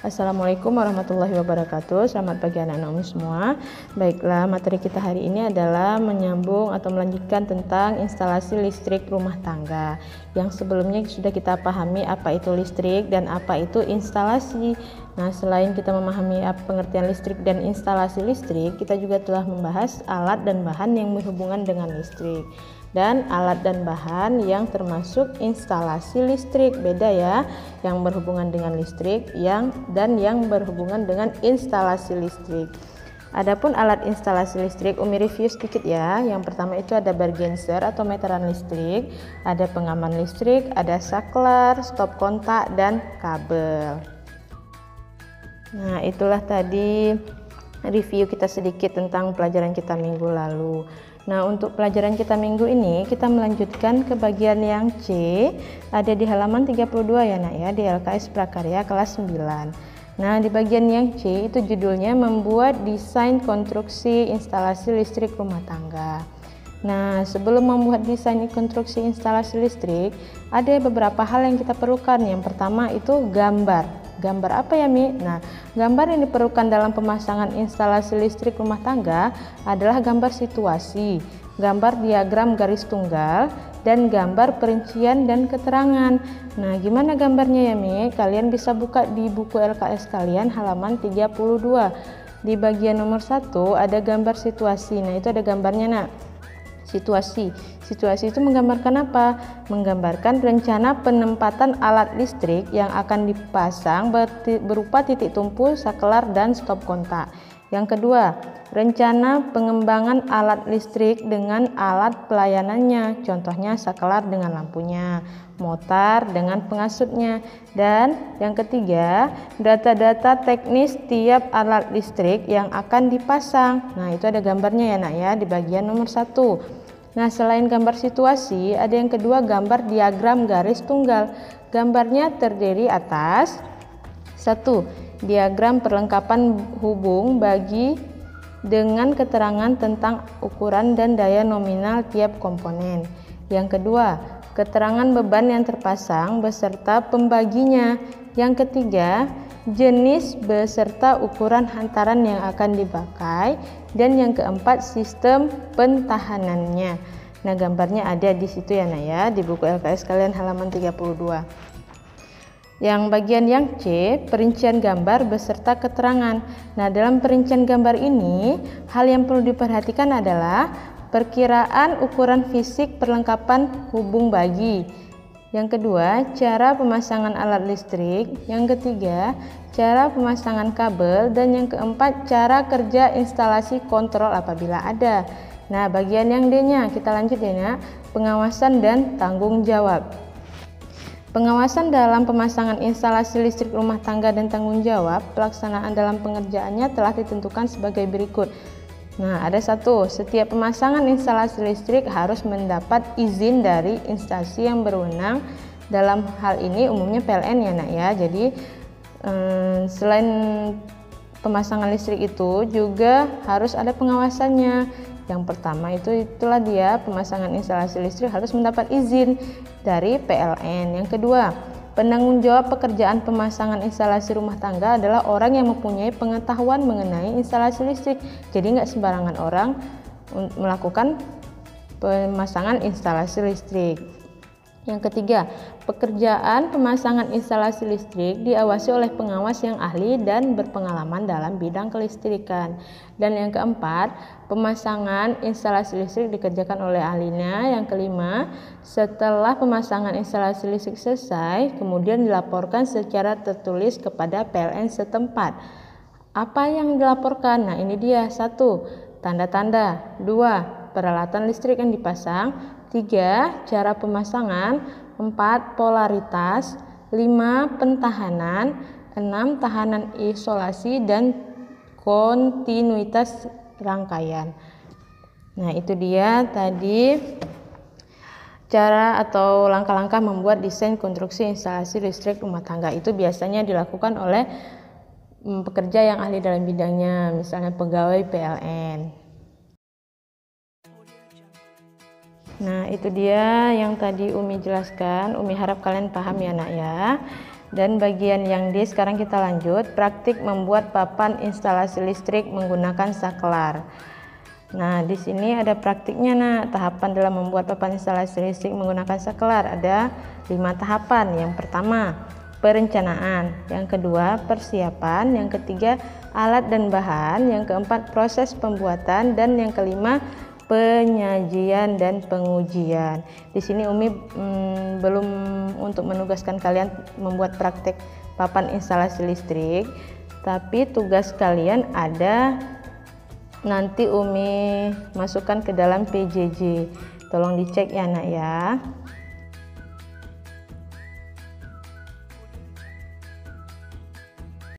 Assalamualaikum warahmatullahi wabarakatuh. Selamat pagi anak-anak Umi semua. Baiklah, materi kita hari ini adalah menyambung atau melanjutkan tentang instalasi listrik rumah tangga. Yang sebelumnya sudah kita pahami apa itu listrik dan apa itu instalasi. Nah, selain kita memahami pengertian listrik dan instalasi listrik, kita juga telah membahas alat dan bahan yang berhubungan dengan listrik. Dan alat dan bahan yang termasuk instalasi listrik beda ya, yang berhubungan dengan listrik dan yang berhubungan dengan instalasi listrik. Adapun alat instalasi listrik, Umi review sedikit ya. Yang pertama itu ada bergenser atau meteran listrik, ada pengaman listrik, ada saklar, stop kontak, dan kabel. Nah, itulah tadi review kita sedikit tentang pelajaran kita minggu lalu. Nah, untuk pelajaran kita minggu ini kita melanjutkan ke bagian yang C, ada di halaman 32 ya nak ya, di LKS Prakarya kelas 9. Nah, di bagian yang C itu judulnya membuat desain konstruksi instalasi listrik rumah tangga. Nah, sebelum membuat desain konstruksi instalasi listrik, ada beberapa hal yang kita perlukan. Yang pertama itu gambar. Gambar apa ya Mi? Nah, gambar yang diperlukan dalam pemasangan instalasi listrik rumah tangga adalah gambar situasi, gambar diagram garis tunggal, dan gambar perincian dan keterangan. Nah, gimana gambarnya ya Mi? Kalian bisa buka di buku LKS kalian halaman 32. Di bagian nomor 1 ada gambar situasi. Nah, itu ada gambarnya nak. Situasi itu menggambarkan apa? Menggambarkan rencana penempatan alat listrik yang akan dipasang berupa titik tumpu, saklar, dan stop kontak. Yang kedua, rencana pengembangan alat listrik dengan alat pelayanannya, contohnya saklar dengan lampunya, motor dengan pengasutnya. Dan yang ketiga, data-data teknis tiap alat listrik yang akan dipasang. Nah, itu ada gambarnya ya nak ya, di bagian nomor 1. Nah, selain gambar situasi, ada yang kedua gambar diagram garis tunggal. Gambarnya terdiri atas 1. Diagram perlengkapan hubung bagi dengan keterangan tentang ukuran dan daya nominal tiap komponen. Yang kedua, keterangan beban yang terpasang beserta pembaginya. Yang ketiga, jenis beserta ukuran hantaran yang akan dipakai, dan yang keempat sistem pentahanannya. Nah, gambarnya ada di situ ya nak ya, di buku LKS kalian halaman 32. Yang bagian yang C, perincian gambar beserta keterangan. Nah, dalam perincian gambar ini, hal yang perlu diperhatikan adalah perkiraan ukuran fisik perlengkapan hubung bagi. Yang kedua, cara pemasangan alat listrik. Yang ketiga, cara pemasangan kabel. Dan yang keempat, cara kerja instalasi kontrol apabila ada. Nah, bagian yang D-nya kita lanjut ya nak. Pengawasan dan tanggung jawab. Pengawasan dalam pemasangan instalasi listrik rumah tangga dan tanggung jawab pelaksanaan dalam pengerjaannya telah ditentukan sebagai berikut. Nah, ada 1. Setiap pemasangan instalasi listrik harus mendapat izin dari instansi yang berwenang. Dalam hal ini umumnya PLN ya nak ya. Jadi selain pemasangan listrik itu juga harus ada pengawasannya. Yang pertama itulah dia, pemasangan instalasi listrik harus mendapat izin dari PLN. Yang kedua, penanggung jawab pekerjaan pemasangan instalasi rumah tangga adalah orang yang mempunyai pengetahuan mengenai instalasi listrik. Jadi nggak sembarangan orang melakukan pemasangan instalasi listrik. Yang ketiga, pekerjaan pemasangan instalasi listrik diawasi oleh pengawas yang ahli dan berpengalaman dalam bidang kelistrikan. Dan yang keempat, pemasangan instalasi listrik dikerjakan oleh ahlinya. Yang kelima, setelah pemasangan instalasi listrik selesai, kemudian dilaporkan secara tertulis kepada PLN setempat. Apa yang dilaporkan? Nah, ini dia. 1. Tanda-tanda. 2. Peralatan listrik yang dipasang. 3. Cara pemasangan. 4. Polaritas. 5. Pentahanan. 6. Tahanan isolasi dan kontinuitas rangkaian. Nah, itu dia tadi cara atau langkah-langkah membuat desain konstruksi instalasi listrik rumah tangga. Itu biasanya dilakukan oleh pekerja yang ahli dalam bidangnya, misalnya pegawai PLN. Nah, itu dia yang tadi Umi jelaskan. Umi harap kalian paham ya nak ya. Dan bagian yang D sekarang kita lanjut, praktik membuat papan instalasi listrik menggunakan saklar. Nah, di sini ada praktiknya. Nah, tahapan dalam membuat papan instalasi listrik menggunakan saklar ada 5 tahapan. Yang pertama, perencanaan. Yang kedua, persiapan. Yang ketiga, alat dan bahan. Yang keempat, proses pembuatan. Dan yang kelima, penyajian dan pengujian. Di sini Umi belum untuk menugaskan kalian membuat praktek papan instalasi listrik, tapi tugas kalian ada nanti Umi masukkan ke dalam PJJ. Tolong dicek ya nak ya.